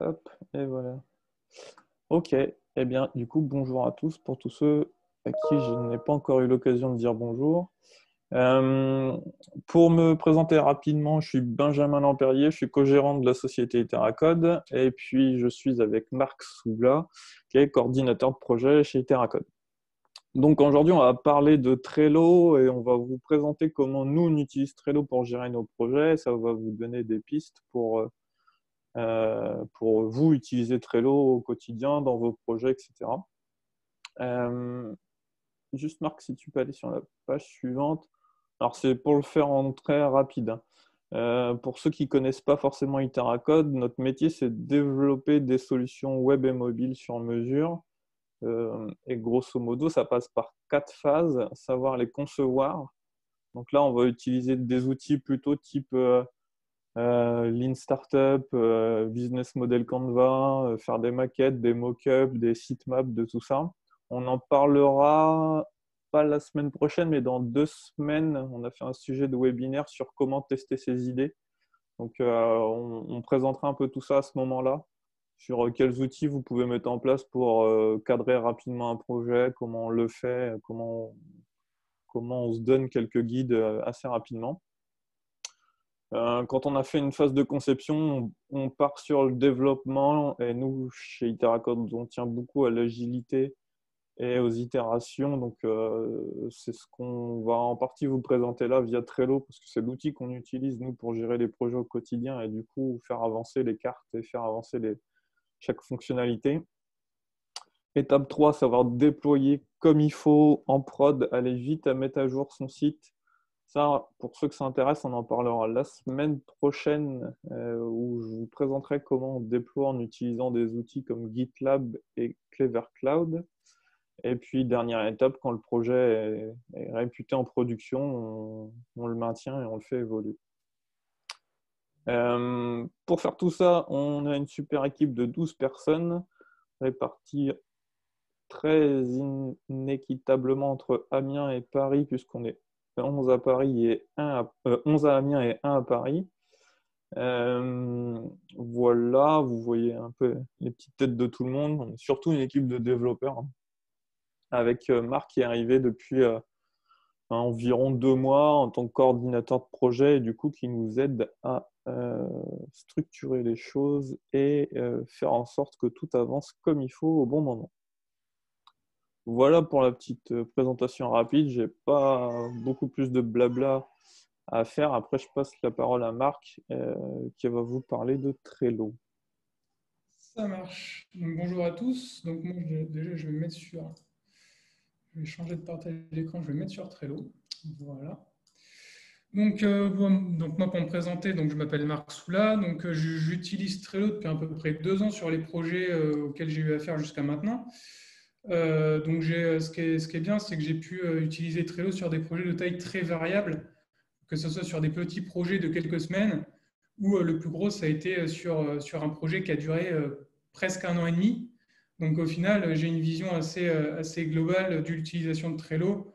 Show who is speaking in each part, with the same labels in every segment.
Speaker 1: Hop, et voilà. Ok, eh bien, du coup, bonjour à tous pour tous ceux à qui je n'ai pas encore eu l'occasion de dire bonjour. Euh, pour me présenter rapidement, je suis Benjamin Lampérier, je suis co-gérant de la société Iteracode et puis je suis avec Marc Soubla, qui est coordinateur de projet chez Iteracode. Donc aujourd'hui, on va parler de Trello et on va vous présenter comment nous, on utilise Trello pour gérer nos projets. Ça va vous donner des pistes pour vous utiliser Trello au quotidien dans vos projets, etc. Euh, Juste Marc, si tu peux aller sur la page suivante. Alors c'est pour le faire en très rapide, hein. Pour ceux qui ne connaissent pas forcément Iteracode, notre métier c'est de développer des solutions web et mobile sur mesure. Et grosso modo, ça passe par 4 phases, à savoir les concevoir. Donc là, on va utiliser des outils plutôt type Lean Startup, Business Model Canva, faire des maquettes, des mock-ups, des sitemaps, de tout ça. On en parlera pas la semaine prochaine, mais dans 2 semaines, on a fait un sujet de webinaire sur comment tester ses idées. Donc, on présentera un peu tout ça à ce moment-là, sur quels outils vous pouvez mettre en place pour cadrer rapidement un projet, comment on le fait, comment on se donne quelques guides assez rapidement. Quand on a fait une phase de conception, on part sur le développement et nous, chez Iteracode, on tient beaucoup à l'agilité et aux itérations. Donc, c'est ce qu'on va en partie vous présenter là via Trello parce que c'est l'outil qu'on utilise, nous, pour gérer les projets au quotidien et du coup, faire avancer les cartes et faire avancer chaque fonctionnalité. Étape 3, savoir déployer comme il faut en prod, aller vite à mettre à jour son site. Ça, pour ceux que ça intéresse, on en parlera la semaine prochaine où je vous présenterai comment on déploie en utilisant des outils comme GitLab et Clever Cloud. Et puis, dernière étape, quand le projet est réputé en production, on le maintient et on le fait évoluer. Pour faire tout ça, on a une super équipe de 12 personnes réparties très inéquitablement entre Amiens et Paris, puisqu'on est 11 à Paris et 11 à Amiens et 1 à Paris. Voilà, vous voyez un peu les petites têtes de tout le monde. On est surtout une équipe de développeurs, hein, avec Marc qui est arrivé depuis environ 2 mois en tant que coordinateur de projet et du coup qui nous aide à structurer les choses et faire en sorte que tout avance comme il faut au bon moment. Voilà pour la petite présentation rapide. Je n'ai pas beaucoup plus de blabla à faire. Après, je passe la parole à Marc qui va vous parler de Trello.
Speaker 2: Ça marche. Donc, bonjour à tous. Donc moi, déjà, je vais me mettre sur... Je vais changer de partage d'écran. Je vais me mettre sur Trello. Voilà. Donc moi, pour me présenter, donc, je m'appelle Marc Soula. Donc, j'utilise Trello depuis à peu près 2 ans sur les projets auxquels j'ai eu affaire jusqu'à maintenant. Ce qui est bien, c'est que j'ai pu utiliser Trello sur des projets de taille très variable, que ce soit sur des petits projets de quelques semaines, ou le plus gros, ça a été sur un projet qui a duré presque 1 an et demi. Donc au final, j'ai une vision assez globale de l'utilisation de Trello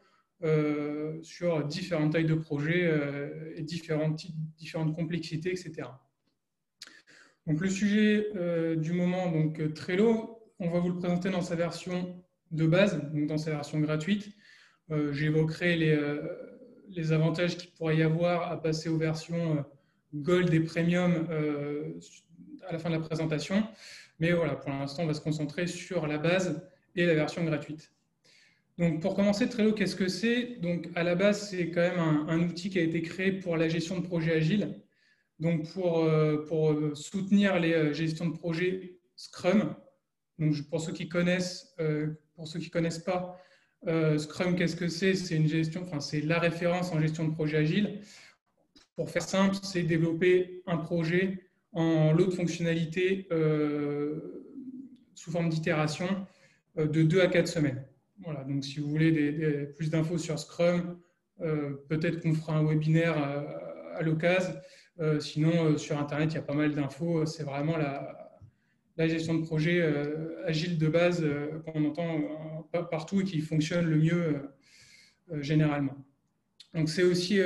Speaker 2: sur différentes tailles de projets et différentes complexités, etc. Donc le sujet du moment, donc Trello, on va vous le présenter dans sa version de base, donc dans sa version gratuite. J'évoquerai les avantages qu'il pourrait y avoir à passer aux versions Gold et Premium à la fin de la présentation. Mais voilà, pour l'instant, on va se concentrer sur la base et la version gratuite. Donc, pour commencer, Trello, qu'est-ce que c'est? Donc, à la base, c'est quand même un outil qui a été créé pour la gestion de projets agiles. Donc, pour soutenir les gestions de projets Scrum. Donc, pour ceux qui connaissent, pour ceux qui connaissent pas, Scrum, qu'est-ce que c'est? C'est une gestion, enfin, c'est la référence en gestion de projet agile. Pour faire simple, c'est développer un projet en lot de fonctionnalités sous forme d'itération de 2 à 4 semaines. Voilà, donc si vous voulez plus d'infos sur Scrum, peut-être qu'on fera un webinaire à l'occasion. Sinon, sur Internet, il y a pas mal d'infos. C'est vraiment la gestion de projet agile de base qu'on entend partout et qui fonctionne le mieux généralement. Donc, c'est aussi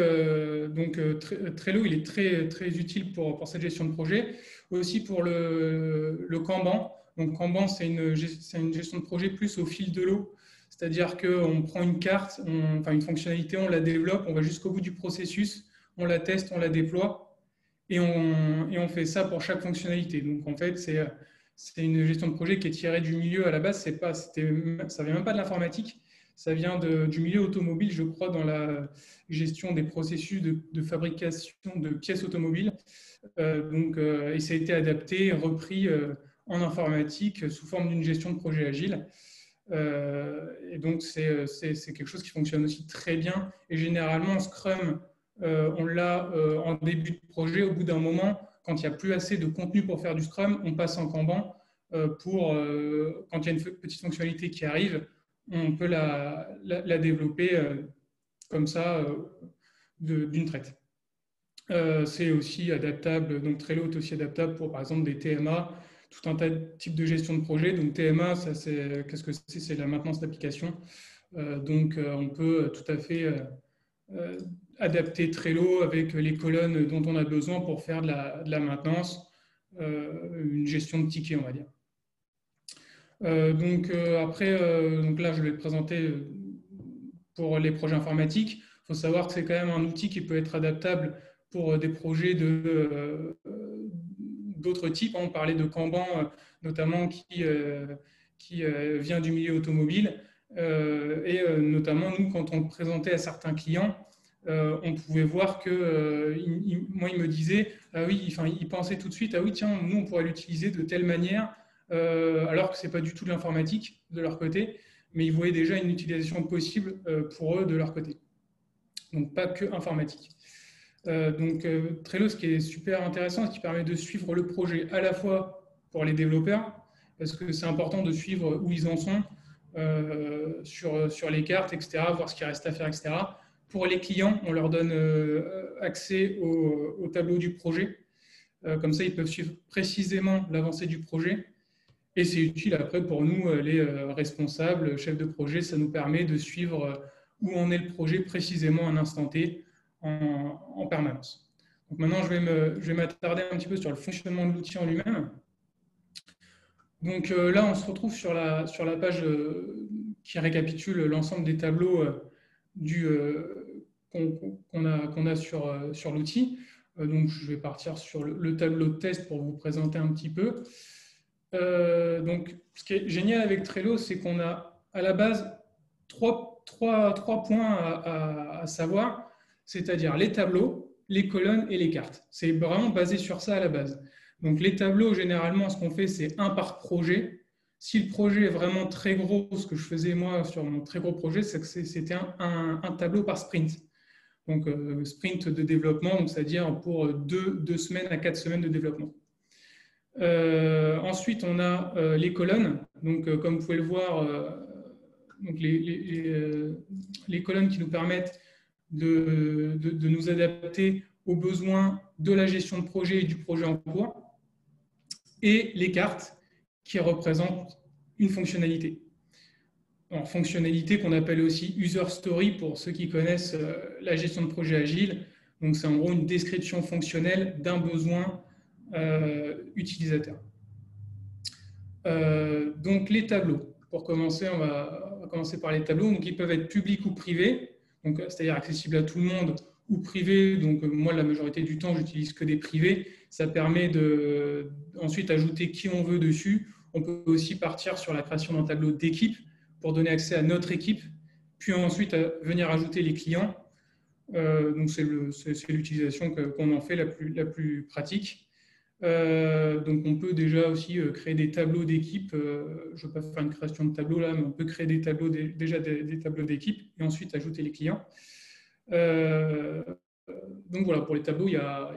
Speaker 2: Trello, il est très utile pour cette gestion de projet. Aussi pour le Kanban. Donc, Kanban, c'est une gestion de projet plus au fil de l'eau. C'est-à-dire qu'on prend une carte, enfin une fonctionnalité, on la développe, on va jusqu'au bout du processus, on la teste, on la déploie, et on fait ça pour chaque fonctionnalité. Donc, en fait, c'est une gestion de projet qui est tirée du milieu à la base. Ça ne vient même pas de l'informatique. Ça vient du milieu automobile, je crois, dans la gestion des processus de fabrication de pièces automobiles. Et ça a été adapté, repris en informatique sous forme d'une gestion de projet agile. Et donc, c'est quelque chose qui fonctionne aussi très bien. Et généralement, Scrum, on l'a en début de projet. Au bout d'un moment, quand il n'y a plus assez de contenu pour faire du Scrum, on passe en Kanban quand il y a une petite fonctionnalité qui arrive, on peut la développer comme ça d'une traite. C'est aussi adaptable, donc Trello est aussi adaptable pour par exemple des TMA, tout un tas de types de gestion de projet. Donc TMA, qu'est-ce que c'est? C'est la maintenance d'application. On peut tout à fait adapter Trello avec les colonnes dont on a besoin pour faire de la maintenance, une gestion de tickets, on va dire. Donc là, je vais le présenter pour les projets informatiques. Il faut savoir que c'est quand même un outil qui peut être adaptable pour des projets d'autres types. On parlait de Kanban, notamment qui vient du milieu automobile. Notamment, nous, quand on le présentait à certains clients, on pouvait voir que, moi, il me disait, ah oui, enfin, il pensait tout de suite, ah oui, tiens, nous, on pourrait l'utiliser de telle manière, alors que ce n'est pas du tout de l'informatique de leur côté, mais ils voyaient déjà une utilisation possible pour eux de leur côté. Donc, pas que informatique. Trello, ce qui est super intéressant, ce qui permet de suivre le projet à la fois pour les développeurs, parce que c'est important de suivre où ils en sont sur les cartes, etc., voir ce qu'il reste à faire, etc. Pour les clients, on leur donne accès au tableau du projet. Comme ça, ils peuvent suivre précisément l'avancée du projet. Et c'est utile après pour nous, les responsables, chefs de projet, ça nous permet de suivre où en est le projet précisément à un instant T en permanence. Donc maintenant, je vais m'attarder un petit peu sur le fonctionnement de l'outil en lui-même. Donc là, on se retrouve sur la page qui récapitule l'ensemble des tableaux qu'on a sur l'outil. Donc je vais partir sur le tableau de test pour vous présenter un petit peu. Donc, ce qui est génial avec Trello, c'est qu'on a à la base trois points à savoir, c'est-à-dire les tableaux, les colonnes et les cartes. C'est vraiment basé sur ça à la base. Donc, les tableaux, généralement, ce qu'on fait, c'est un par projet. Si le projet est vraiment très gros, ce que je faisais moi sur mon très gros projet, c'est que c'était un tableau par sprint. Donc, sprint de développement, c'est-à-dire pour 2 semaines à 4 semaines de développement. Ensuite, on a les colonnes. Donc, comme vous pouvez le voir, donc les colonnes qui nous permettent de nous adapter aux besoins de la gestion de projet et du projet en cours. Et les cartes qui représentent une fonctionnalité. En fonctionnalité qu'on appelle aussi user story pour ceux qui connaissent la gestion de projet agile. Donc, c'est en gros une description fonctionnelle d'un besoin utilisateur. Donc les tableaux. Pour commencer, on va commencer par les tableaux. Donc ils peuvent être publics ou privés, c'est-à-dire accessibles à tout le monde ou privés. Donc moi, la majorité du temps, j'utilise que des privés. Ça permet de ensuite ajouter qui on veut dessus. On peut aussi partir sur la création d'un tableau d'équipe pour donner accès à notre équipe, puis ensuite venir ajouter les clients. Donc c'est l'utilisation qu'on en fait la plus pratique. Donc on peut déjà aussi créer des tableaux d'équipe. Je ne vais pas faire une création de tableau là, mais on peut créer des tableaux déjà des tableaux d'équipe et ensuite ajouter les clients. Donc voilà, pour les tableaux, il n'y a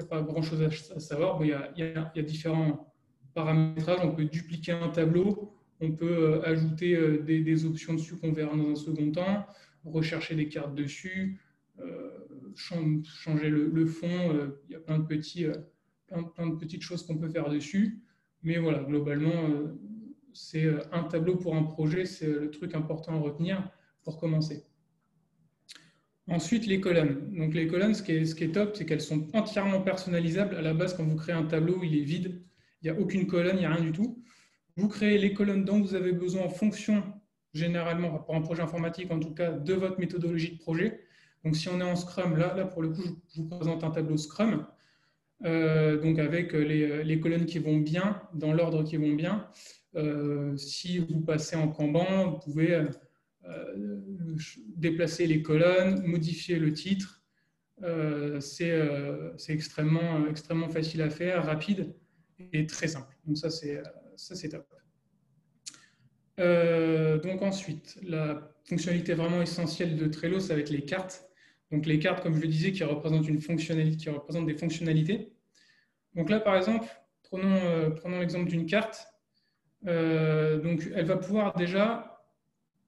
Speaker 2: pas grand-chose à savoir. Bon, il y a différents paramétrages. On peut dupliquer un tableau, on peut ajouter des options dessus qu'on verra dans un second temps, rechercher des cartes dessus, changer le fond. Il y a plein de petites choses qu'on peut faire dessus. Mais voilà, globalement, c'est un tableau pour un projet, c'est le truc important à retenir pour commencer. Ensuite, les colonnes. Donc, les colonnes, ce qui est top, c'est qu'elles sont entièrement personnalisables. À la base, quand vous créez un tableau, il est vide. Il n'y a aucune colonne, il n'y a rien du tout. Vous créez les colonnes dont vous avez besoin en fonction, généralement, pour un projet informatique, en tout cas, de votre méthodologie de projet. Donc, si on est en Scrum, là pour le coup, je vous présente un tableau Scrum. Donc, avec les colonnes qui vont bien, dans l'ordre qui vont bien. Si vous passez en Kanban, vous pouvez déplacer les colonnes, modifier le titre. C'est extrêmement facile à faire, rapide et très simple. Donc ça, c'est top. Donc ensuite, la fonctionnalité vraiment essentielle de Trello, ça va être les cartes. Donc les cartes, comme je le disais, qui représentent une fonctionnalité, qui représentent des fonctionnalités. Donc là, par exemple, prenons l'exemple d'une carte. Donc elle va pouvoir déjà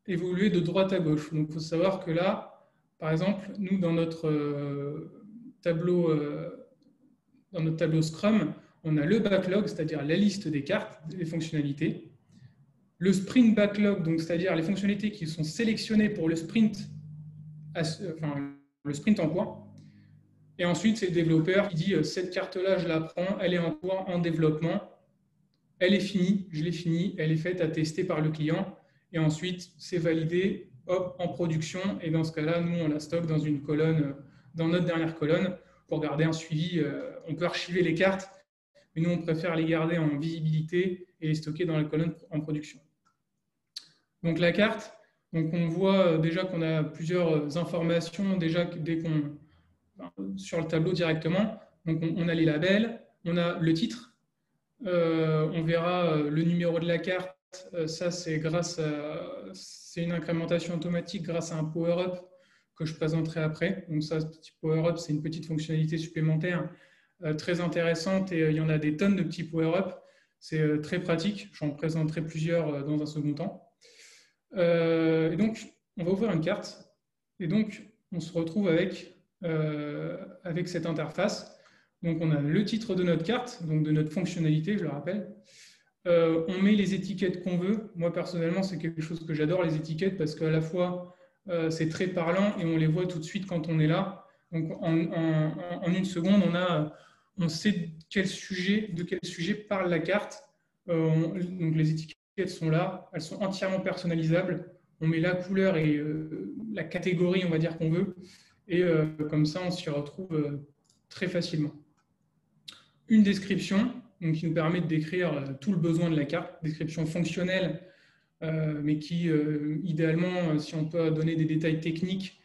Speaker 2: évoluer de droite à gauche. Donc il faut savoir que là, par exemple, nous, dans notre tableau Scrum, on a le backlog, c'est-à-dire la liste des cartes, des fonctionnalités. Le sprint backlog, donc c'est-à-dire les fonctionnalités qui sont sélectionnées pour le sprint en cours. Et ensuite, c'est le développeur qui dit cette carte-là, je la prends, elle est en cours, en développement, elle est finie, je l'ai finie, elle est faite à tester par le client. Et ensuite, c'est validé, hop, en production. Et dans ce cas-là, nous, on la stocke dans une colonne, dans notre dernière colonne, pour garder un suivi. On peut archiver les cartes, mais nous, on préfère les garder en visibilité et les stocker dans la colonne en production. Donc la carte, donc on voit déjà qu'on a plusieurs informations déjà sur le tableau directement. Donc on a les labels, on a le titre, on verra le numéro de la carte. Ça, c'est une incrémentation automatique grâce à un power-up que je présenterai après. Donc ça, ce petit power-up, c'est une petite fonctionnalité supplémentaire très intéressante et il y en a des tonnes de petits power-up. C'est très pratique. J'en présenterai plusieurs dans un second temps. Et donc, on va ouvrir une carte et donc, on se retrouve avec cette interface. Donc, on a le titre de notre carte, donc de notre fonctionnalité, je le rappelle. On met les étiquettes qu'on veut. Moi, personnellement, c'est quelque chose que j'adore, les étiquettes, parce qu'à la fois, c'est très parlant et on les voit tout de suite quand on est là. Donc, en une seconde, on sait de quel sujet parle la carte. Donc, les étiquettes sont là, elles sont entièrement personnalisables. On met la couleur et la catégorie, on va dire, qu'on veut. Et comme ça, on s'y retrouve très facilement. Une description donc, qui nous permet de décrire tout le besoin de la carte, description fonctionnelle, mais qui, idéalement, si on peut donner des détails techniques,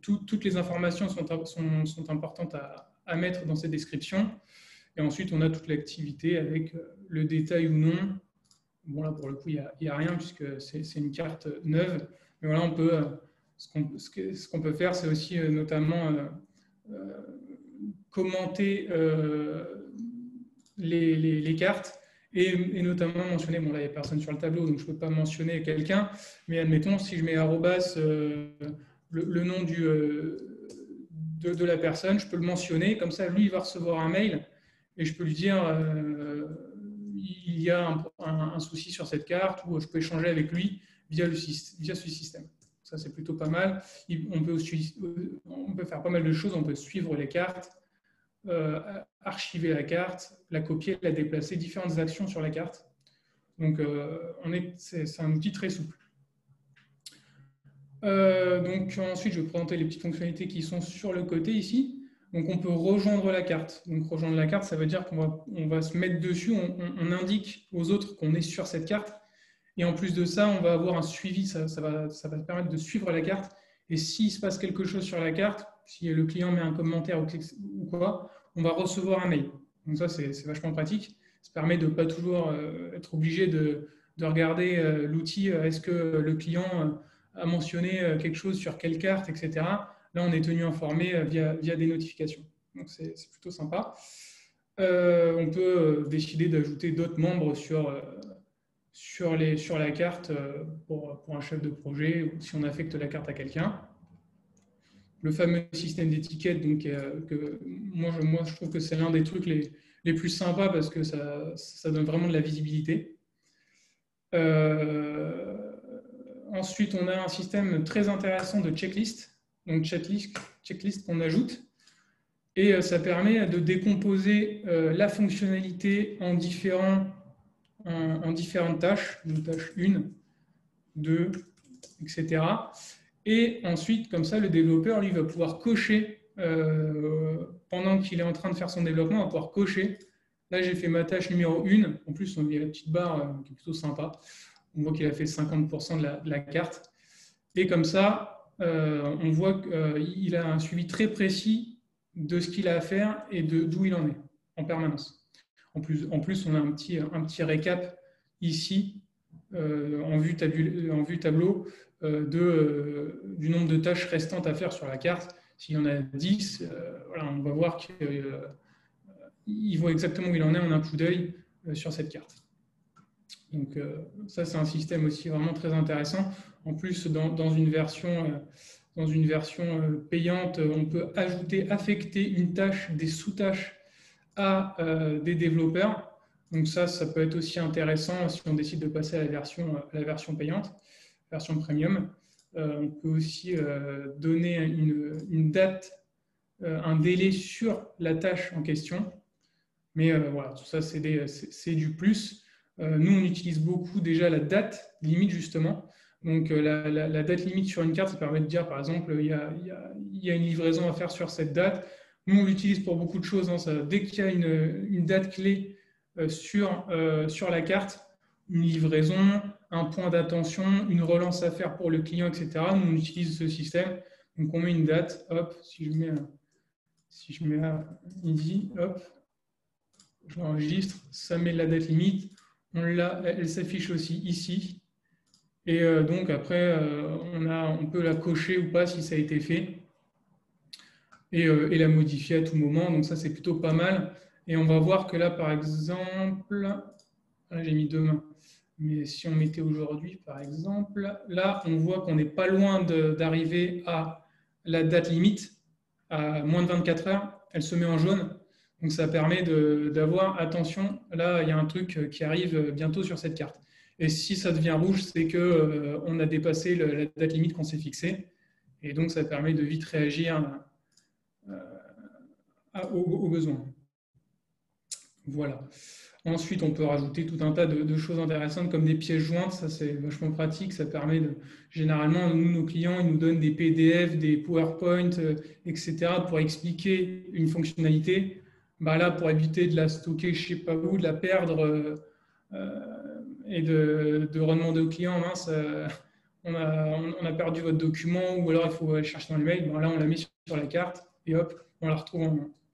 Speaker 2: toutes les informations sont importantes à mettre dans cette description. Et ensuite, on a toute l'activité avec le détail ou non. Bon, là, pour le coup, il n'y a rien puisque c'est une carte neuve. Mais voilà, on peut, ce qu'on peut faire, c'est aussi notamment commenter les cartes et notamment mentionner, bon là il n'y a personne sur le tableau donc je ne peux pas mentionner quelqu'un, mais admettons si je mets arrobas le nom de la personne, je peux le mentionner, comme ça lui il va recevoir un mail et je peux lui dire il y a un souci sur cette carte ou je peux échanger avec lui via ce système. Ça c'est plutôt pas mal. On peut faire pas mal de choses, on peut suivre les cartes, archiver la carte, la copier, la déplacer, différentes actions sur la carte. Donc, c'est un outil très souple. Donc, ensuite, je vais présenter les petites fonctionnalités qui sont sur le côté ici. Donc, on peut rejoindre la carte. Donc, rejoindre la carte, ça veut dire qu'on va se mettre dessus, on indique aux autres qu'on est sur cette carte. Et en plus de ça, on va avoir un suivi, ça va permettre de suivre la carte. Et s'il se passe quelque chose sur la carte, si le client met un commentaire ou quoi, on va recevoir un mail. Donc ça, c'est vachement pratique. Ça permet de ne pas toujours être obligé de regarder l'outil, est-ce que le client a mentionné quelque chose sur quelle carte, etc. Là, on est tenu informé via des notifications. Donc c'est plutôt sympa. On peut décider d'ajouter d'autres membres sur la carte pour un chef de projet ou si on affecte la carte à quelqu'un. Le fameux système d'étiquette, donc que moi je trouve que c'est l'un des trucs les plus sympas parce que ça donne vraiment de la visibilité. Ensuite, on a un système très intéressant de checklist. donc checklist qu'on ajoute. Et ça permet de décomposer la fonctionnalité en différentes tâches, donc tâche 1, 2, etc. Et ensuite, comme ça, le développeur, lui, va pouvoir cocher, pendant qu'il est en train de faire son développement, il va pouvoir cocher. Là, j'ai fait ma tâche numéro 1. En plus, il y a la petite barre qui est plutôt sympa. On voit qu'il a fait 50% de la carte. Et comme ça, on voit qu'il a un suivi très précis de ce qu'il a à faire et d'où il en est en permanence. En plus, on a un petit récap ici en vue tableau du nombre de tâches restantes à faire sur la carte. S'il y en a 10, voilà, on va voir qu'il voit exactement où il en est en un coup d'œil sur cette carte. Donc ça, c'est un système aussi vraiment très intéressant. En plus, dans une version payante, on peut affecter une tâche, des sous-tâches à des développeurs. Donc ça peut être aussi intéressant si on décide de passer à la version payante, version premium. On peut aussi donner une date, un délai sur la tâche en question. Mais voilà, tout ça, c'est du plus. Nous, on utilise beaucoup déjà la date limite, justement. Donc, la date limite sur une carte, ça permet de dire, par exemple, il y a une livraison à faire sur cette date. Nous, on l'utilise pour beaucoup de choses. Hein. Dès qu'il y a une date clé sur la carte, une livraison, un point d'attention, une relance à faire pour le client, etc., nous, on utilise ce système. Donc, on met une date. Hop, si je mets à midi, hop, je l'enregistre, ça met la date limite. Elle s'affiche aussi ici. Et donc, après, on peut la cocher ou pas si ça a été fait. Et la modifier à tout moment. Donc, ça, c'est plutôt pas mal. Et on va voir que là, par exemple, là, j'ai mis demain. Mais si on mettait aujourd'hui, par exemple, là, on voit qu'on n'est pas loin d'arriver à la date limite, à moins de 24 heures. Elle se met en jaune. Donc, ça permet d'avoir, attention, là, il y a un truc qui arrive bientôt sur cette carte. Et si ça devient rouge, c'est qu'on a dépassé la date limite qu'on s'est fixée. Et donc, ça permet de vite réagir aux besoins. Voilà. Ensuite, on peut rajouter tout un tas de choses intéressantes comme des pièces jointes. Ça, c'est vachement pratique. Ça permet généralement, nos clients, ils nous donnent des PDF, des PowerPoint, etc. pour expliquer une fonctionnalité. Bah là, pour éviter de la stocker je ne sais pas où, de la perdre et de redemander au client, mince, on a perdu votre document ou alors il faut aller chercher dans le mail. Bah là, on la met sur la carte et hop, on la retrouve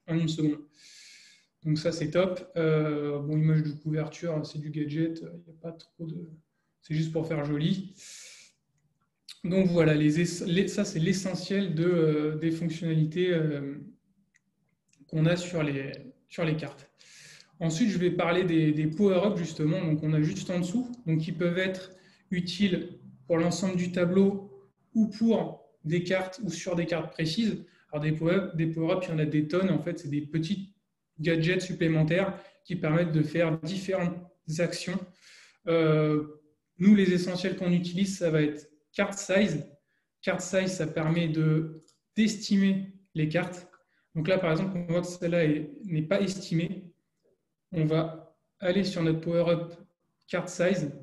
Speaker 2: en une seconde. Donc ça, c'est top. Bon, image de couverture, c'est du gadget. Il n'y a pas trop de... C'est juste pour faire joli. Donc voilà, ça, c'est l'essentiel des fonctionnalités qu'on a sur les cartes. Ensuite, je vais parler des power-ups, justement. Donc, on a juste en dessous. Donc, qui peuvent être utiles pour l'ensemble du tableau ou pour des cartes ou sur des cartes précises. Alors, des power-ups, il y en a des tonnes. En fait, c'est des petites gadgets supplémentaires qui permettent de faire différentes actions. Nous, les essentiels qu'on utilise, ça va être card size. Card size, ça permet d'estimer les cartes. Donc là, par exemple, on voit que celle-là n'est pas estimée. On va aller sur notre power-up card size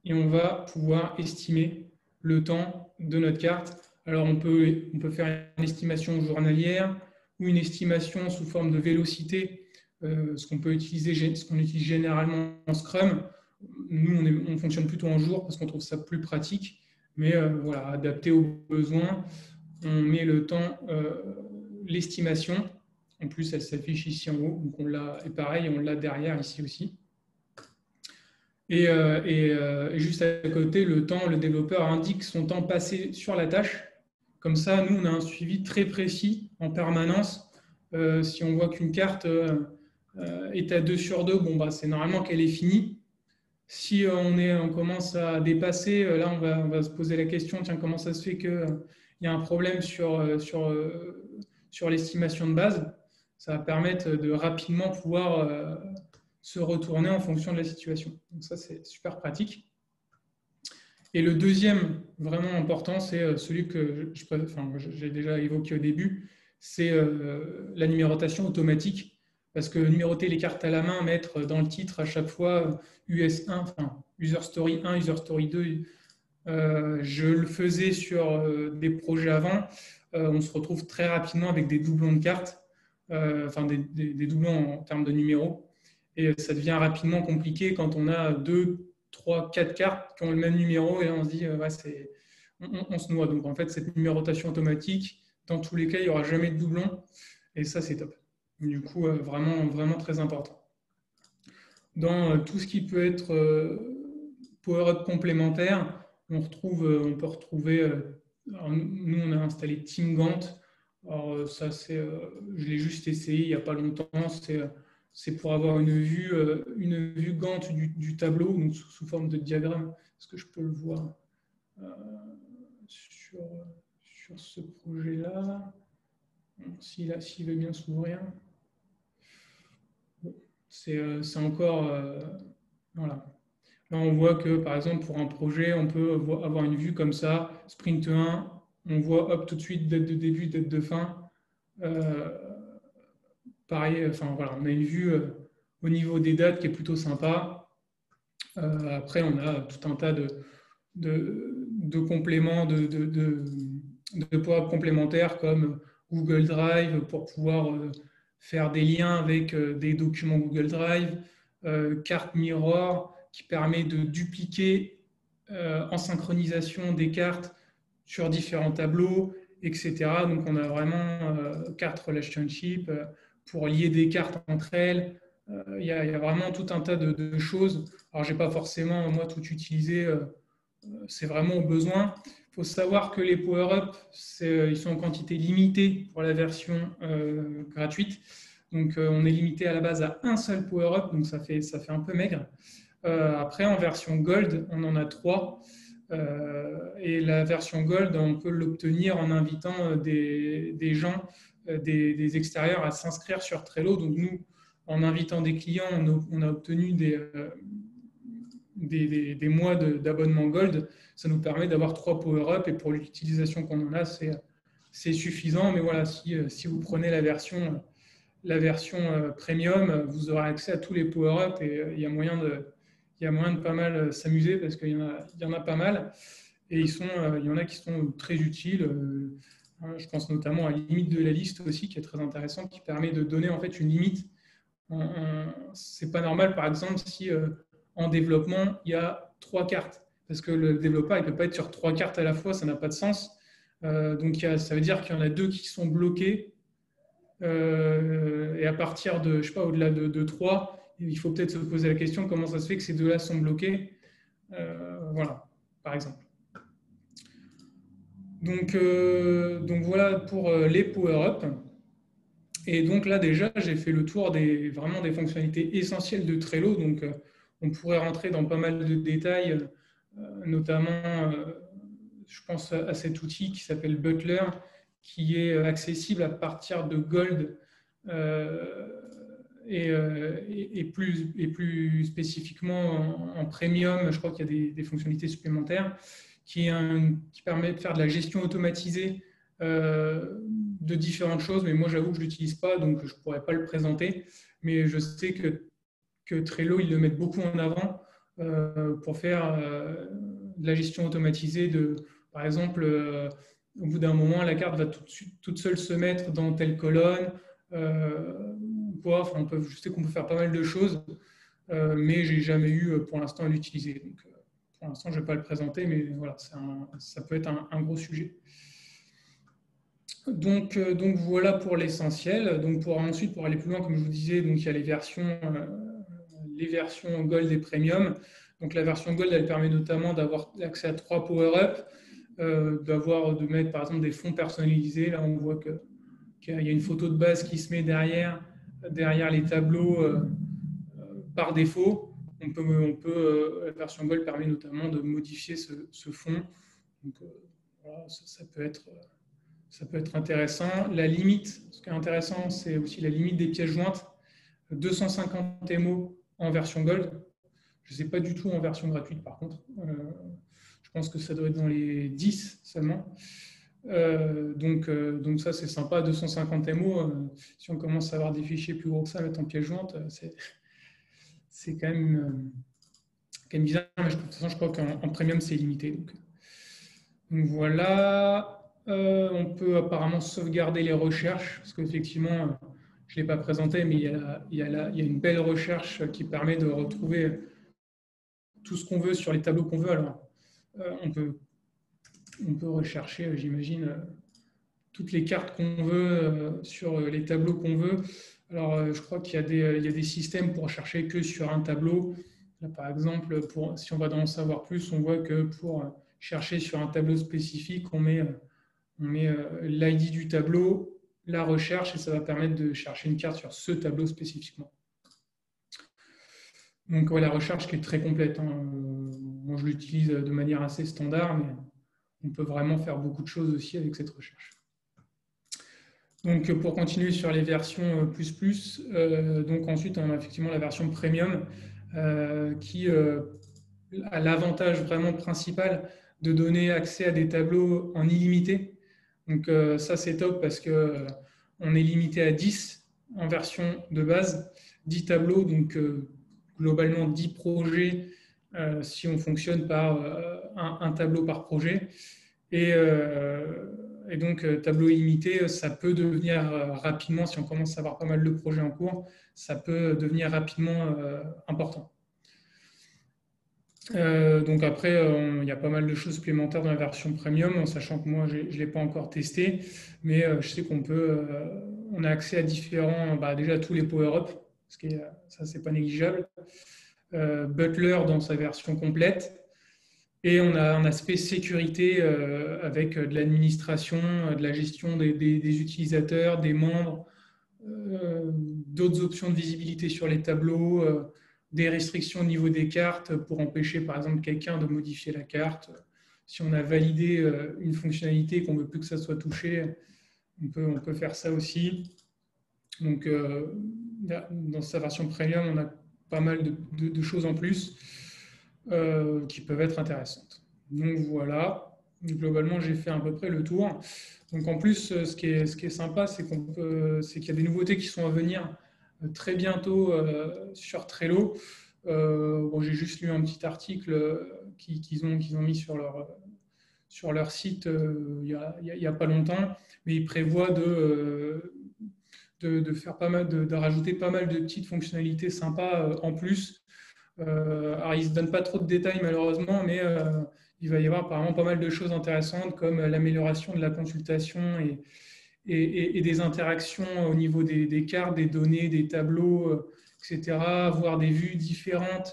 Speaker 2: et on va pouvoir estimer le temps de notre carte. Alors, on peut faire une estimation journalière, ou une estimation sous forme de vélocité, ce qu'on utilise généralement en Scrum. Nous, on fonctionne plutôt en jour parce qu'on trouve ça plus pratique, mais voilà, adapté aux besoins. On met le temps, l'estimation. En plus, elle s'affiche ici en haut, donc et pareil, on l'a derrière ici aussi. Et juste à côté, le développeur indique son temps passé sur la tâche. Comme ça, nous, on a un suivi très précis en permanence. Si on voit qu'une carte est à 2 sur 2, bon, bah, c'est normalement qu'elle est finie. Si on commence à dépasser, là, on va se poser la question, tiens, comment ça se fait qu'il y a un problème sur l'estimation de base? Ça va permettre de rapidement pouvoir se retourner en fonction de la situation. Donc ça, c'est super pratique. Et le deuxième vraiment important, c'est celui que j'ai déjà évoqué au début, c'est la numérotation automatique. Parce que numéroter les cartes à la main, mettre dans le titre à chaque fois US1, enfin User Story 1, User Story 2, je le faisais sur des projets avant. On se retrouve très rapidement avec des doublons de cartes, enfin des doublons en termes de numéros. Et ça devient rapidement compliqué quand on a 2, 3, 4 cartes qui ont le même numéro et on se dit, ouais, on se noie. Donc en fait, cette numérotation automatique, dans tous les cas, il n'y aura jamais de doublon. Et ça, c'est top. Du coup, vraiment, vraiment très important. Dans tout ce qui peut être power-up complémentaire, on peut retrouver. Alors nous, on a installé Team Gantt. Alors, ça, je l'ai juste essayé il n'y a pas longtemps. C'est pour avoir une vue Gantt du tableau, donc sous forme de diagramme. Est-ce que je peux le voir sur, sur ce projet-là? S'il veut bien s'ouvrir. Bon, c'est encore. Voilà. Là, on voit que, par exemple, pour un projet, on peut avoir une vue comme ça, sprint 1, on voit hop, tout de suite date de début, date de fin. Pareil, enfin, voilà, on a une vue au niveau des dates qui est plutôt sympa. Après, on a tout un tas de compléments, de power complémentaires comme Google Drive pour pouvoir faire des liens avec des documents Google Drive, Carte Mirror qui permet de dupliquer en synchronisation des cartes sur différents tableaux, etc. Donc on a vraiment carte relationship pour lier des cartes entre elles. Il y a vraiment tout un tas de choses. Alors j'ai pas forcément moi tout utilisé, c'est vraiment au besoin. Il faut savoir que les power-up, ils sont en quantité limitée pour la version gratuite. Donc, on est limité à la base à un seul power-up, donc ça fait un peu maigre. Après, en version Gold, on en a 3. Et la version Gold, on peut l'obtenir en invitant des gens, des extérieurs à s'inscrire sur Trello. Donc, nous, en invitant des clients, on a obtenu des mois d'abonnement Gold. Ça nous permet d'avoir 3 power-up et pour l'utilisation qu'on en a, c'est suffisant. Mais voilà, si vous prenez la version premium, vous aurez accès à tous les power-up et il y a moyen de pas mal s'amuser parce qu'il y en a pas mal. Et il y en a qui sont très utiles. Je pense notamment à la limite de la liste aussi, qui est très intéressante, qui permet de donner en fait une limite. C'est pas normal, par exemple, si en développement, il y a 3 cartes. Parce que le développeur, il ne peut pas être sur 3 cartes à la fois, ça n'a pas de sens. Donc, ça veut dire qu'il y en a 2 qui sont bloquées. Et à partir de, je sais pas, au-delà de 3, il faut peut-être se poser la question comment ça se fait que ces 2-là sont bloqués. Voilà, par exemple. Donc voilà pour les power-up. Et donc là, déjà, j'ai fait le tour vraiment des fonctionnalités essentielles de Trello. Donc, on pourrait rentrer dans pas mal de détails, notamment, je pense à cet outil qui s'appelle Butler, qui est accessible à partir de Gold et plus spécifiquement en Premium. Je crois qu'il y a des fonctionnalités supplémentaires qui permet de faire de la gestion automatisée de différentes choses, mais moi j'avoue que je ne l'utilise pas, donc je ne pourrais pas le présenter. Mais je sais que Trello, ils le mettent beaucoup en avant pour faire de la gestion automatisée par exemple, au bout d'un moment, la carte va toute seule se mettre dans telle colonne. Enfin, je sais qu'on peut faire pas mal de choses, mais je n'ai jamais eu pour l'instant à l'utiliser. Donc, pour l'instant, je ne vais pas le présenter, mais voilà, ça peut être un gros sujet. Donc voilà pour l'essentiel. Donc ensuite, pour aller plus loin, comme je vous disais, donc il y a les versions Gold et Premium. Donc la version Gold, elle permet notamment d'avoir accès à 3 power-up, de mettre par exemple des fonds personnalisés. Là, on voit qu'il y a une photo de base qui se met derrière les tableaux par défaut. La version Gold permet notamment de modifier ce fond. Donc voilà, ça peut être intéressant. La limite, ce qui est intéressant, c'est aussi la limite des pièces jointes. 250 MO en version Gold. Je ne sais pas du tout en version gratuite, par contre. Je pense que ça doit être dans les 10 seulement. Donc ça, c'est sympa, 250 MO. Si on commence à avoir des fichiers plus gros que ça, mettre en pièce jointe, c'est quand même bizarre. Mais de toute façon, je crois qu'en premium, c'est limité. Donc voilà. On peut apparemment sauvegarder les recherches, parce qu'effectivement, je ne l'ai pas présenté, mais il y a une belle recherche qui permet de retrouver tout ce qu'on veut sur les tableaux qu'on veut. Alors, on peut rechercher, j'imagine, toutes les cartes qu'on veut sur les tableaux qu'on veut. Alors, je crois qu'il y a des systèmes pour chercher que sur un tableau. Là, par exemple, si on va en savoir plus, on voit que pour chercher sur un tableau spécifique, on met l'ID du tableau, la recherche, et ça va permettre de chercher une carte sur ce tableau spécifiquement. Donc, ouais, la recherche qui est très complète. Moi, je l'utilise de manière assez standard, mais on peut vraiment faire beaucoup de choses aussi avec cette recherche. Donc, pour continuer sur les versions donc ensuite, on a effectivement la version premium qui a l'avantage vraiment principal de donner accès à des tableaux en illimité. Donc, ça, c'est top parce qu'on est limité à 10 en version de base, 10 tableaux, donc globalement 10 projets si on fonctionne par un tableau par projet. Et donc, tableau illimité, ça peut devenir rapidement, si on commence à avoir pas mal de projets en cours, ça peut devenir rapidement important. Donc après, il y a pas mal de choses supplémentaires dans la version premium, en sachant que moi, je ne l'ai pas encore testé, mais je sais on a accès à différents, déjà tous les power-up, ça, c'est pas négligeable. Butler dans sa version complète. Et on a un aspect sécurité avec de l'administration, de la gestion des utilisateurs, des membres, d'autres options de visibilité sur les tableaux, des restrictions au niveau des cartes pour empêcher par exemple quelqu'un de modifier la carte. Si on a validé une fonctionnalité et qu'on ne veut plus que ça soit touché, on peut faire ça aussi. Donc dans sa version premium, on a pas mal de choses en plus qui peuvent être intéressantes. Donc voilà, globalement j'ai fait à peu près le tour. Donc en plus, ce qui est sympa, c'est qu'il y a des nouveautés qui sont à venir très bientôt sur Trello. J'ai juste lu un petit article qu'ils ont mis sur leur site il y a pas longtemps, mais ils prévoient de faire de rajouter pas mal de petites fonctionnalités sympas en plus. Alors, ils ne se donnent pas trop de détails malheureusement, mais il va y avoir apparemment pas mal de choses intéressantes comme l'amélioration de la consultation et des interactions au niveau des cartes, des données, des tableaux, etc. Avoir des vues différentes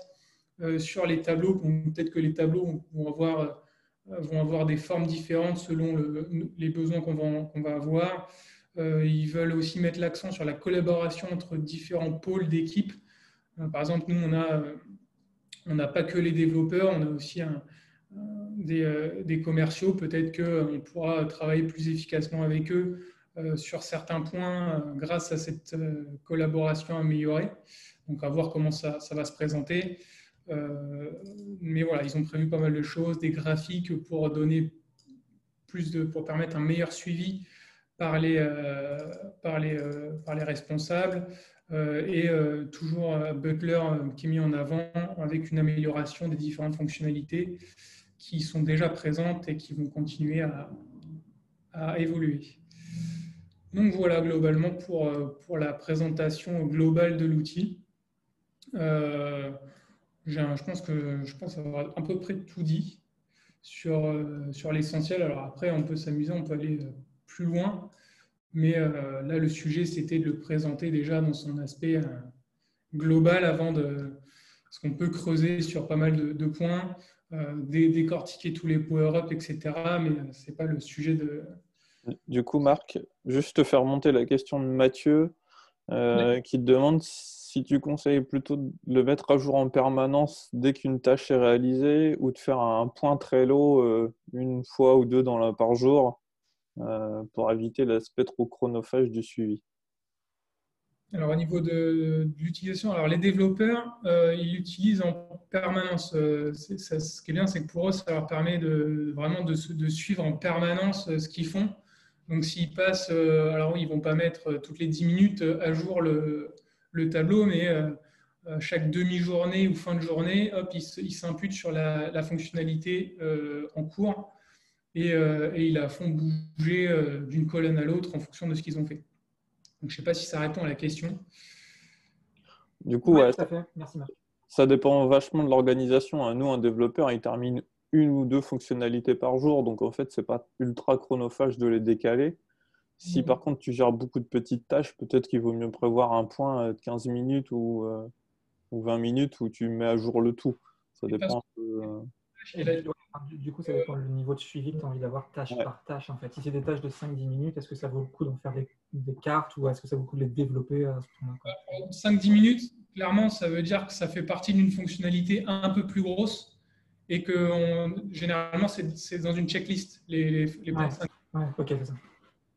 Speaker 2: sur les tableaux. Peut-être que les tableaux vont avoir des formes différentes selon les besoins qu'on va avoir. Ils veulent aussi mettre l'accent sur la collaboration entre différents pôles d'équipe. Par exemple, nous, on n'a pas que les développeurs, on a aussi des commerciaux. Peut-être qu'on pourra travailler plus efficacement avec eux sur certains points grâce à cette collaboration améliorée. Donc, à voir comment ça va se présenter. Mais voilà, ils ont prévu pas mal de choses, des graphiques pour donner pour permettre un meilleur suivi par les responsables. Et toujours Butler qui est mis en avant avec une amélioration des différentes fonctionnalités qui sont déjà présentes et qui vont continuer à évoluer. Donc voilà globalement pour la présentation globale de l'outil. Je pense avoir à peu près tout dit sur l'essentiel. Alors après, on peut s'amuser, on peut aller plus loin. Mais là, le sujet, c'était de le présenter déjà dans son aspect global parce qu'on peut creuser sur pas mal de points, décortiquer tous les power-ups, etc. Mais ce n'est pas le sujet de...
Speaker 1: Du coup, Marc, juste te faire monter la question de Mathieu qui te demande si tu conseilles plutôt de le mettre à jour en permanence dès qu'une tâche est réalisée ou de faire un point Trello une fois ou deux par jour pour éviter l'aspect trop chronophage du suivi.
Speaker 2: Alors, au niveau de l'utilisation, alors les développeurs, ils l'utilisent en permanence. Ce qui est bien, c'est que pour eux, ça leur permet vraiment de suivre en permanence ce qu'ils font. Donc, s'ils passent, alors oui, ils ne vont pas mettre toutes les 10 minutes à jour le tableau, mais chaque demi-journée ou fin de journée, hop, ils s'imputent sur la fonctionnalité en cours et ils la font bouger d'une colonne à l'autre en fonction de ce qu'ils ont fait. Donc, je ne sais pas si ça répond à la question.
Speaker 1: Du coup,
Speaker 3: Oui,
Speaker 1: ouais,
Speaker 3: tout à fait. Merci, Marc.
Speaker 1: ça dépend vachement de l'organisation, hein. Nous, un développeur, il termine une ou deux fonctionnalités par jour. Donc, en fait, c'est pas ultra chronophage de les décaler. Si par contre, tu gères beaucoup de petites tâches, peut-être qu'il vaut mieux prévoir un point de 15 minutes ou 20 minutes où tu mets à jour le tout. Ça dépend un peu.
Speaker 2: Et là,
Speaker 3: Du coup, ça dépend du niveau de suivi que tu as envie d'avoir tâche
Speaker 1: Ouais.
Speaker 3: par tâche. En fait. Si c'est des tâches de 5-10 minutes, est-ce que ça vaut le coup d'en faire des cartes ou est-ce que ça vaut le coup de les développer à ce moment-là?
Speaker 2: 5-10 minutes, clairement, ça veut dire que ça fait partie d'une fonctionnalité un peu plus grosse et que généralement, c'est dans une checklist, les points
Speaker 3: Ouais,
Speaker 2: de 5.
Speaker 3: ouais, ok, c'est ça.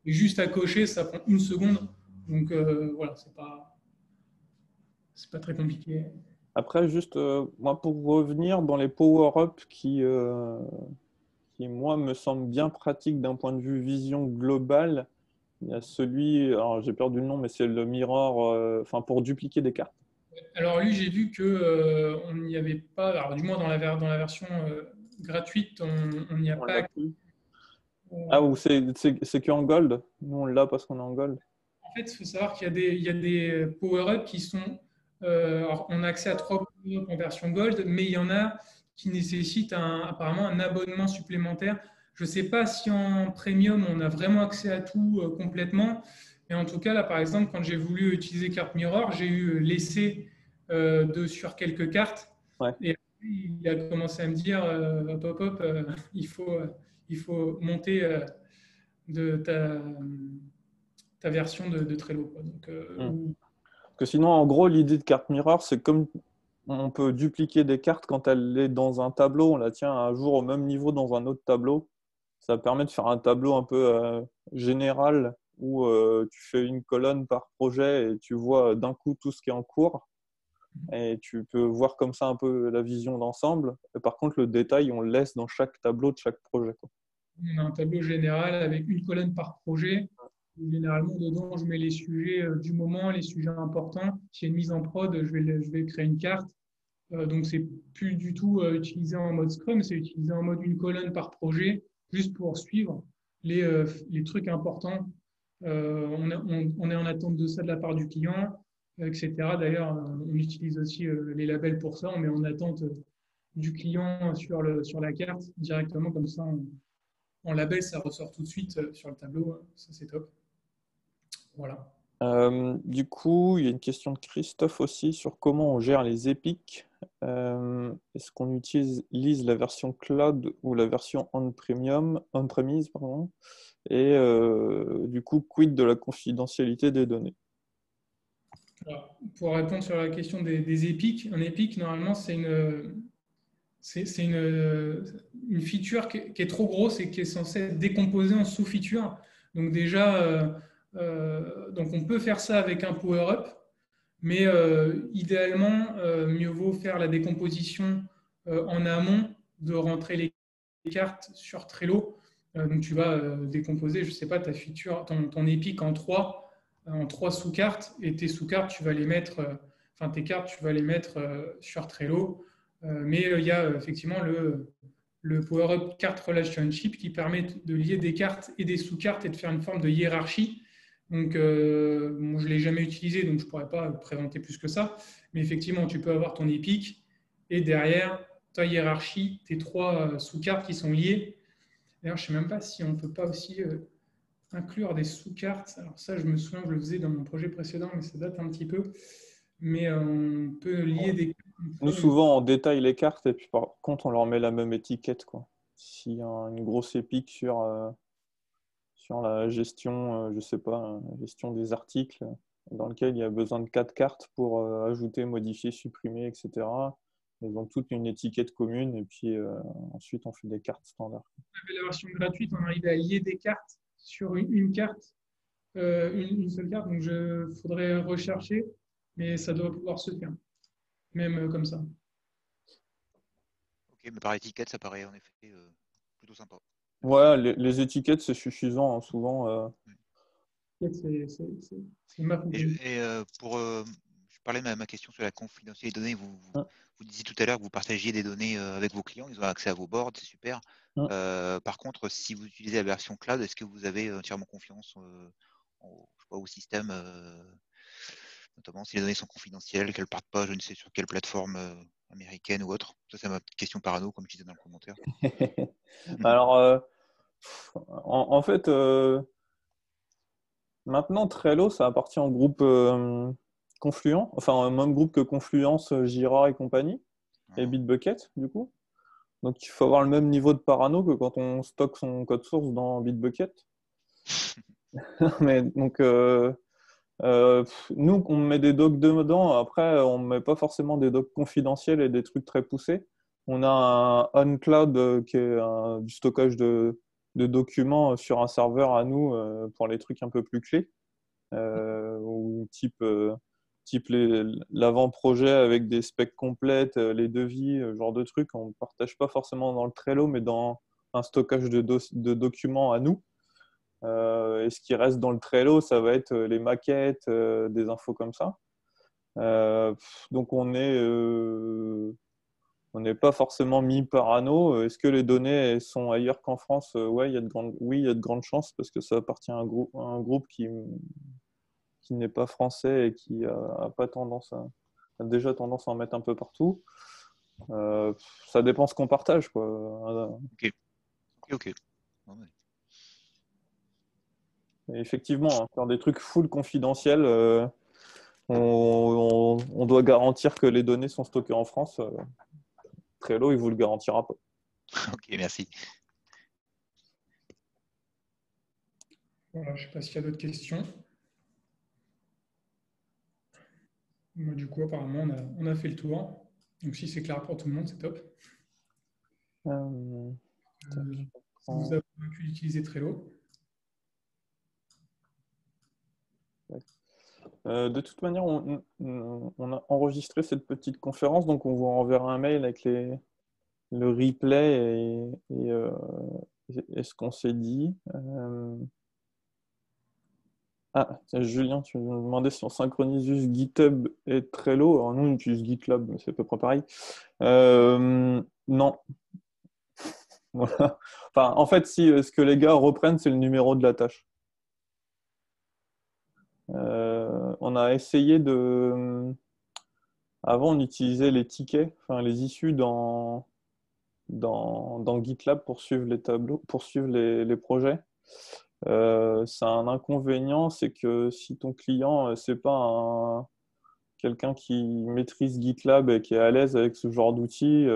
Speaker 2: Et juste à cocher, ça prend une seconde. Donc voilà, c'est pas très compliqué.
Speaker 1: Après, juste, moi, pour revenir dans les power-up qui, moi, me semblent bien pratiques d'un point de vue vision globale, il y a celui, alors j'ai perdu le nom, mais c'est le mirror, enfin, pour dupliquer des cartes.
Speaker 2: Alors lui, j'ai vu que on n'y avait pas, alors du moins dans la version gratuite, on n'y a
Speaker 1: On
Speaker 2: pas
Speaker 1: l'a
Speaker 2: accès.
Speaker 1: plus. Ah, ou c'est qu'en gold? Nous, on l'a parce qu'on est en gold.
Speaker 2: En fait, il faut savoir il y a des power-ups qui sont. Alors, on a accès à 3 power-ups en version Gold, mais il y en a qui nécessitent apparemment un abonnement supplémentaire. Je ne sais pas si en Premium, on a vraiment accès à tout complètement. Mais en tout cas, là, par exemple, quand j'ai voulu utiliser Carte Mirror, j'ai eu l'essai sur quelques cartes.
Speaker 1: Ouais.
Speaker 2: Et il a commencé à me dire hop, hop, hop, il faut monter de ta version de Trello, quoi. Donc,
Speaker 1: Hmm. Parce que sinon, en gros, l'idée de carte mirror, c'est comme on peut dupliquer des cartes quand elle est dans un tableau, on la tient à jour au même niveau dans un autre tableau. Ça permet de faire un tableau un peu général où tu fais une colonne par projet et tu vois d'un coup tout ce qui est en cours. Et tu peux voir comme ça un peu la vision d'ensemble. Et par contre, le détail, on le laisse dans chaque tableau de chaque projet, quoi.
Speaker 2: on a un tableau général avec une colonne par projet. Généralement, dedans, je mets les sujets du moment, les sujets importants. S'il y a une mise en prod, je vais créer une carte. Donc, c'est plus du tout utilisé en mode Scrum, c'est utilisé en mode une colonne par projet, juste pour suivre les trucs importants. On est en attente de ça de la part du client, etc. D'ailleurs, on utilise aussi les labels pour ça. On met en attente du client sur la carte directement, comme ça, en label, ça ressort tout de suite sur le tableau. Ça, c'est top. Voilà.
Speaker 1: Du coup, il y a une question de Christophe aussi sur comment on gère les épiques. Est-ce qu'on utilise la version cloud ou la version on-premise, pardon, et du coup, quid de la confidentialité des données?
Speaker 2: Alors, pour répondre sur la question des épiques, un épique, normalement, c'est une feature qui est trop grosse et qui est censée être décomposée en sous-features. Donc déjà, donc on peut faire ça avec un power-up, mais idéalement, mieux vaut faire la décomposition en amont, de rentrer les cartes sur Trello. Donc tu vas décomposer, je ne sais pas, ta feature, ton épique en trois sous-cartes, et tes sous-cartes, tu vas les mettre, enfin tes cartes, tu vas les mettre sur Trello. Mais il y a effectivement le Power-Up Card Relationship qui permet de lier des cartes et des sous-cartes et de faire une forme de hiérarchie. Donc, bon, je ne l'ai jamais utilisé, donc je ne pourrais pas présenter plus que ça. Mais effectivement, tu peux avoir ton épique et derrière, ta hiérarchie, tes trois sous-cartes qui sont liées. D'ailleurs, je ne sais même pas si on ne peut pas aussi inclure des sous-cartes. Alors ça, je me souviens, je le faisais dans mon projet précédent, mais ça date un petit peu. Mais on peut lier des cartes.
Speaker 1: Nous, souvent, on détaille les cartes et puis par contre, on leur met la même étiquette, quoi. S'il y a une grosse épique sur la gestion, je sais pas, gestion des articles, dans lequel il y a besoin de 4 cartes pour ajouter, modifier, supprimer, etc. Ils ont toutes une étiquette commune et puis ensuite, on fait des cartes standards.
Speaker 2: Avec la version gratuite, on arrive à lier des cartes sur une carte une seule carte, donc il faudrait rechercher, mais ça doit pouvoir se faire, même comme ça.
Speaker 4: Ok, mais par étiquette, ça paraît en effet plutôt sympa.
Speaker 1: Ouais, les étiquettes, c'est suffisant, hein, souvent.
Speaker 2: C'est ma fantaisie.
Speaker 4: Je parlais de ma question sur la confidentialité des données. Vous disiez tout à l'heure que vous partagiez des données avec vos clients, ils ont accès à vos boards, c'est super. Par contre, si vous utilisez la version cloud, est-ce que vous avez entièrement confiance je sais pas, au système, notamment si les données sont confidentielles, qu'elles partent pas, je ne sais sur quelle plateforme américaine ou autre. Ça, c'est ma petite question parano, comme je disais dans le commentaire.
Speaker 1: Alors, en fait, maintenant, Trello, ça appartient au groupe Confluent, enfin, au même groupe que Confluence, Jira et compagnie, et Bitbucket, du coup. Donc, il faut avoir le même niveau de parano que quand on stocke son code source dans Bitbucket. Mais donc, nous, on met des docs dedans. Après, on ne met pas forcément des docs confidentiels et des trucs très poussés. On a un OnCloud qui est du stockage de documents sur un serveur à nous pour les trucs un peu plus clés. Ou type l'avant-projet avec des specs complètes, les devis, genre de trucs. On ne partage pas forcément dans le Trello, mais dans un stockage de documents à nous. Et ce qui reste dans le Trello, ça va être les maquettes, des infos comme ça. Donc on n'est pas forcément mis parano. Est-ce que les données sont ailleurs qu'en France? Ouais, oui, il y a de grandes chances parce que ça appartient à un groupe qui n'est pas français et qui a pas a déjà tendance à en mettre un peu partout. Ça dépend ce qu'on partage, quoi.
Speaker 4: Ok.
Speaker 1: Et effectivement, hein, faire des trucs full confidentiels, on doit garantir que les données sont stockées en France. Trello, il vous le garantira pas.
Speaker 4: Ok, merci.
Speaker 2: Voilà, je ne sais pas s'il y a d'autres questions. Du coup, apparemment, on a fait le tour. Donc, si c'est clair pour tout le monde, c'est top. Si vous avez pu utiliser Trello.
Speaker 1: De toute manière, on a enregistré cette petite conférence, donc on vous enverra un mail avec le replay et ce qu'on s'est dit. Ah, tiens, Julien, tu me demandais si on synchronise juste GitHub et Trello. Alors nous, on utilise GitLab, mais c'est à peu près pareil. Non. Voilà. Enfin, en fait, si ce que les gars reprennent, c'est le numéro de la tâche. On a essayé Avant, on utilisait les tickets, enfin les issues dans GitLab pour suivre les tableaux, pour suivre les projets. Ça a un inconvénient, c'est que si ton client, c'est pas quelqu'un qui maîtrise GitLab et qui est à l'aise avec ce genre d'outils,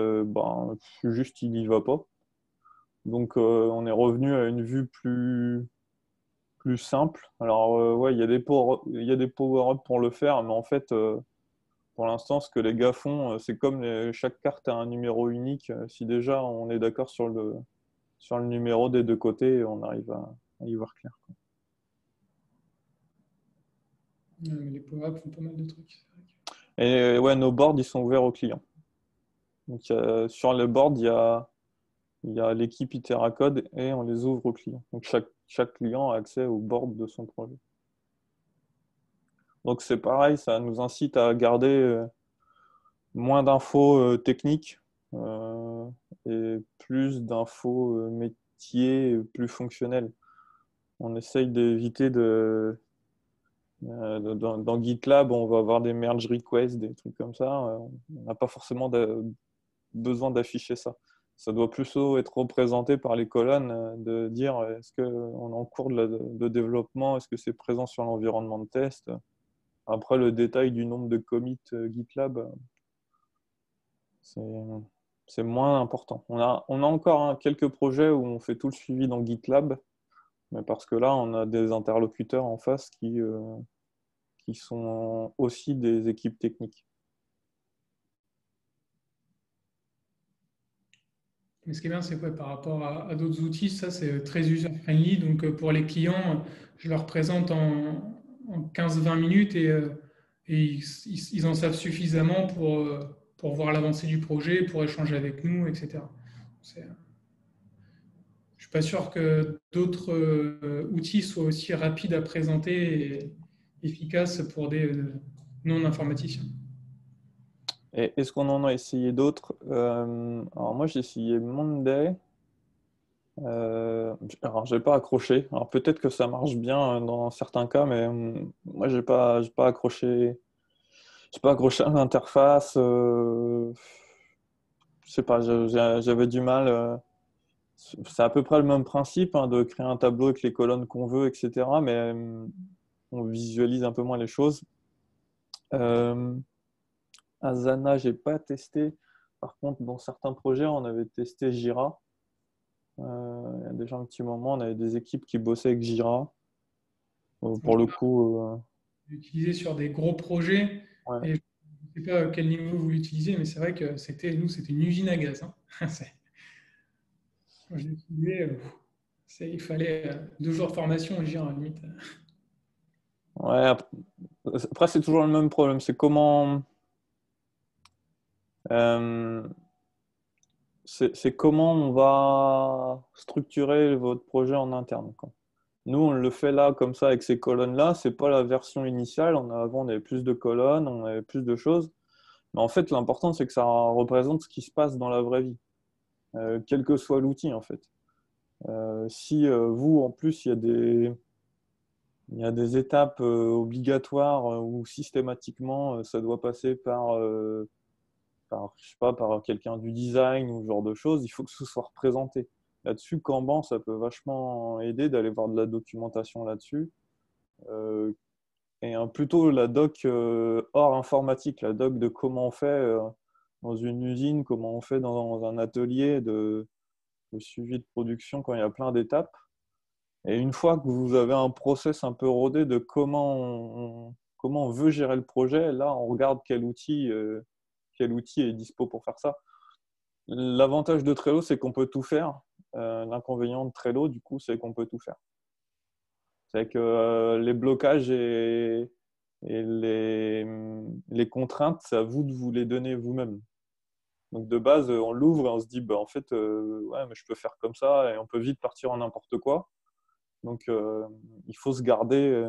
Speaker 1: juste il n'y va pas. Donc on est revenu à une vue plus simple. Alors ouais, il y a des power-ups pour le faire, mais en fait, pour l'instant, ce que les gars font, c'est comme chaque carte a un numéro unique. Si déjà on est d'accord sur le numéro des deux côtés, on arrive à y voir clair, quoi.
Speaker 2: Mais les power-ups font pas mal de trucs.
Speaker 1: Et ouais, nos boards, ils sont ouverts aux clients. Donc sur le board, il y a l'équipe Iteracode et on les ouvre aux clients. Donc chaque client a accès au board de son projet. Donc c'est pareil, ça nous incite à garder moins d'infos techniques et plus d'infos métiers plus fonctionnelles. On essaye d'éviter dans GitLab, on va avoir des merge requests, des trucs comme ça. On n'a pas forcément besoin d'afficher ça. Ça doit plutôt être représenté par les colonnes, de dire est-ce qu'on est en cours de développement, est-ce que c'est présent sur l'environnement de test. Après, le détail du nombre de commits GitLab, c'est moins important. On a encore quelques projets où on fait tout le suivi dans GitLab, mais parce que là, on a des interlocuteurs en face qui sont aussi des équipes techniques.
Speaker 2: Mais ce qui est bien, c'est que par rapport à d'autres outils, ça c'est très user-friendly. Donc pour les clients, je leur présente en 15-20 minutes et ils en savent suffisamment pour voir l'avancée du projet, pour échanger avec nous, etc. C'est- Je suis pas sûr que d'autres outils soient aussi rapides à présenter et efficaces pour des non-informaticiens.
Speaker 1: Et est-ce qu'on en a essayé d'autres? Alors moi, j'ai essayé Monday. Alors, j'ai pas accroché. Alors, peut-être que ça marche bien dans certains cas, mais moi, j'ai pas accroché. J'ai pas accroché à l'interface. Je sais pas, j'avais du mal. C'est à peu près le même principe hein, de créer un tableau avec les colonnes qu'on veut, etc. Mais on visualise un peu moins les choses. Euh, Asana, j'ai pas testé. Par contre, dans certains projets, on avait testé Jira. Il y a déjà un petit moment, on avait des équipes qui bossaient avec Jira. Pour le coup,
Speaker 2: L'utiliser sur des gros projets.
Speaker 1: ouais.
Speaker 2: Et je ne sais pas à quel niveau vous l'utilisez, mais c'est vrai que c'était une usine à gaz. Hein. Quand je l'ai utilisé, il fallait 2 jours de formation, je dirais, à la limite.
Speaker 1: Ouais, après, c'est toujours le même problème. Euh, c'est comment on va structurer votre projet en interne, quoi. Nous, on le fait là, comme ça, avec ces colonnes-là. C'est pas la version initiale. Avant, on avait plus de colonnes, on avait plus de choses. Mais en fait, l'important, c'est que ça représente ce qui se passe dans la vraie vie, quel que soit l'outil, en fait. Si vous, en plus, il y a des étapes obligatoires où systématiquement, ça doit passer je sais pas, par quelqu'un du design ou ce genre de choses, il faut que ce soit représenté. Là-dessus, Kanban, ça peut vachement aider d'aller voir de la documentation là-dessus. Euh, Plutôt la doc hors informatique, la doc de comment on fait dans une usine, comment on fait dans un atelier de suivi de production quand il y a plein d'étapes. Et une fois que vous avez un process un peu rodé de comment on veut gérer le projet, là, on regarde quel outil est dispo pour faire ça. L'avantage de Trello, c'est qu'on peut tout faire. L'inconvénient de Trello, du coup, c'est qu'on peut tout faire. C'est que les blocages et les contraintes, c'est à vous de vous les donner vous-même. Donc de base, on l'ouvre et on se dit, bah, en fait, ouais, mais je peux faire comme ça et on peut vite partir en n'importe quoi. Donc il faut se garder,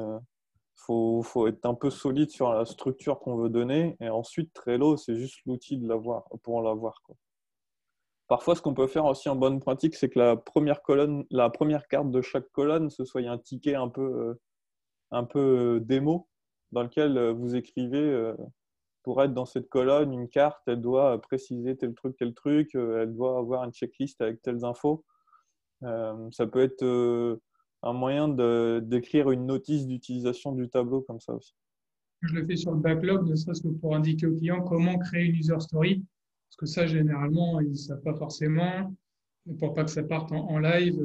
Speaker 1: faut être un peu solide sur la structure qu'on veut donner. Et ensuite, Trello, c'est juste l'outil pour l'avoir, quoi. Parfois, ce qu'on peut faire aussi en bonne pratique, c'est que la première carte de chaque colonne, ce soit un ticket un peu démo dans lequel vous écrivez pour être dans cette colonne, une carte, elle doit préciser tel truc, elle doit avoir une checklist avec telles infos. Ça peut être un moyen d'écrire une notice d'utilisation du tableau comme ça aussi.
Speaker 2: Je le fais sur le backlog, ne serait-ce que pour indiquer au client comment créer une user story. Parce que ça, généralement, ils ne savent pas forcément. Et pour pas que ça parte en live,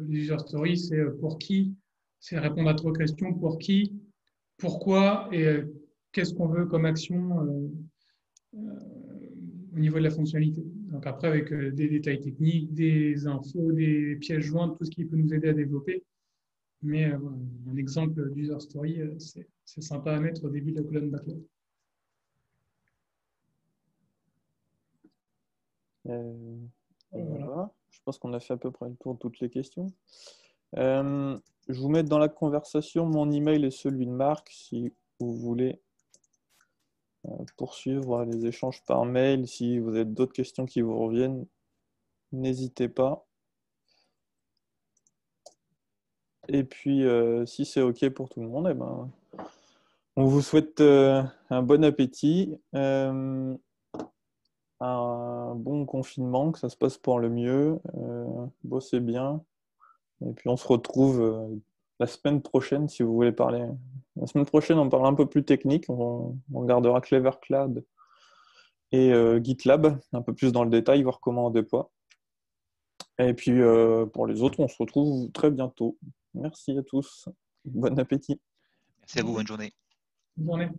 Speaker 2: les user stories, c'est pour qui, c'est répondre à 3 questions, pour qui, pourquoi et qu'est-ce qu'on veut comme action au niveau de la fonctionnalité. Donc après, avec des détails techniques, des infos, des pièces jointes, tout ce qui peut nous aider à développer. Mais un exemple d'user story, c'est sympa à mettre au début de la colonne backlog. Voilà.
Speaker 1: Voilà. Je pense qu'on a fait à peu près le tour de toutes les questions. Je vous mets dans la conversation mon email et celui de Marc si vous voulez poursuivre les échanges par mail. Si vous avez d'autres questions qui vous reviennent, n'hésitez pas. Et puis, si c'est OK pour tout le monde, eh ben, on vous souhaite un bon appétit, un bon confinement, que ça se passe pour le mieux, bossez bien. Et puis, on se retrouve la semaine prochaine, si vous voulez parler. La semaine prochaine, on parle un peu plus technique. On regardera Clever Cloud et GitLab, un peu plus dans le détail, voir comment on déploie. Et puis, pour les autres, on se retrouve très bientôt. Merci à tous. Bon appétit.
Speaker 4: Merci à vous, bonne journée.
Speaker 2: Bonne journée.